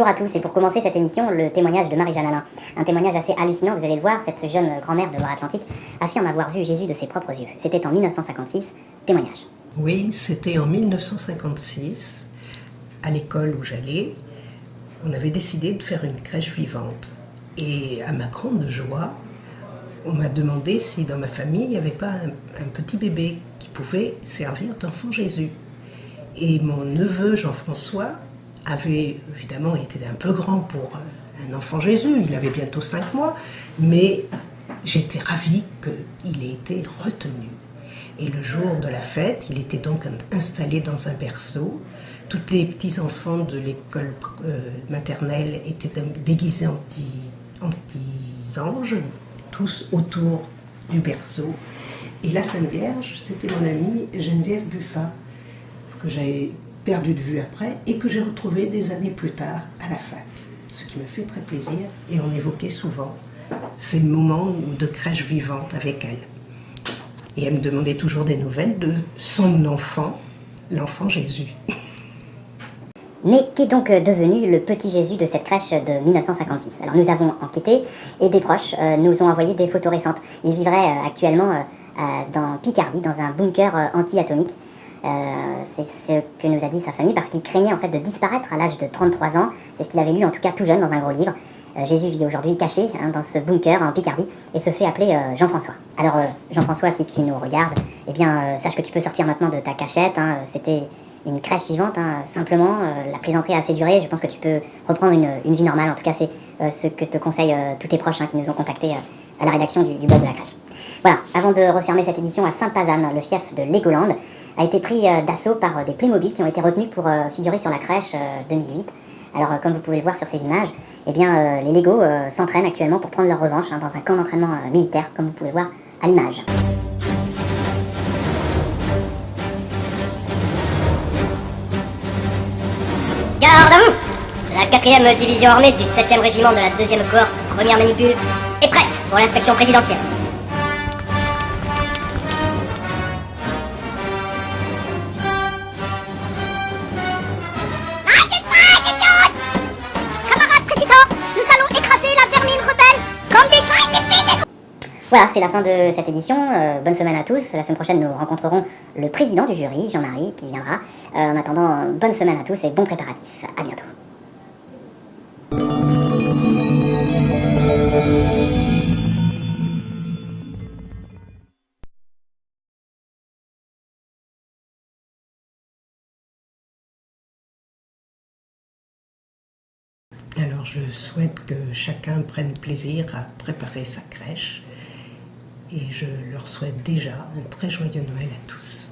Bonjour à tous, et pour commencer cette émission, le témoignage de Marie-Jeanne Alain. Un témoignage assez hallucinant, vous allez le voir, cette jeune grand-mère de Loire-Atlantique affirme avoir vu Jésus de ses propres yeux. C'était en 1956, témoignage. Oui, c'était en 1956, à l'école où j'allais, on avait décidé de faire une crèche vivante. Et à ma grande joie, on m'a demandé si dans ma famille, il n'y avait pas un petit bébé qui pouvait servir d'enfant Jésus. Et mon neveu Jean-François avait, évidemment, il était un peu grand pour un enfant Jésus, il avait bientôt 5 mois, mais j'étais ravie qu'il ait été retenu. Et le jour de la fête, il était donc installé dans un berceau. Tous les petits-enfants de l'école maternelle étaient déguisés en petits anges, tous autour du berceau. Et la Sainte Vierge, c'était mon amie Geneviève Buffat, que j'avais perdu de vue après et que j'ai retrouvée des années plus tard à la fac. Ce qui me fait très plaisir, et on évoquait souvent ces moments de crèche vivante avec elle. Et elle me demandait toujours des nouvelles de son enfant, l'enfant Jésus. Mais qu'est donc devenu le petit Jésus de cette crèche de 1956? Alors nous avons enquêté et des proches nous ont envoyé des photos récentes. Il vivrait actuellement dans Picardie, dans un bunker anti-atomique. C'est ce que nous a dit sa famille parce qu'il craignait en fait de disparaître à l'âge de 33 ans. C'est ce qu'il avait lu en tout cas tout jeune dans un gros livre. Jésus vit aujourd'hui caché dans ce bunker en Picardie et se fait appeler Jean-François. Alors Jean-François, si tu nous regardes, eh bien sache que tu peux sortir maintenant de ta cachette. C'était une crèche vivante, simplement. La plaisanterie a assez duré. Je pense que tu peux reprendre une vie normale. En tout cas, c'est ce que te conseillent tous tes proches qui nous ont contactés à la rédaction du blog de la crèche. Voilà, avant de refermer cette édition à Saint-Pazanne, le fief de Legoland a été pris d'assaut par des Playmobil qui ont été retenus pour figurer sur la crèche 2008. Alors comme vous pouvez le voir sur ces images, eh bien, les Lego s'entraînent actuellement pour prendre leur revanche dans un camp d'entraînement militaire, comme vous pouvez voir à l'image. Garde à vous! La 4e division armée du 7e régiment de la 2e cohorte, première manipule, est prête pour l'inspection présidentielle. Voilà, c'est la fin de cette édition. Bonne semaine à tous. La semaine prochaine, nous rencontrerons le président du jury, Jean-Marie, qui viendra. En attendant, bonne semaine à tous et bon préparatif. À bientôt. Alors je souhaite que chacun prenne plaisir à préparer sa crèche et je leur souhaite déjà un très joyeux Noël à tous.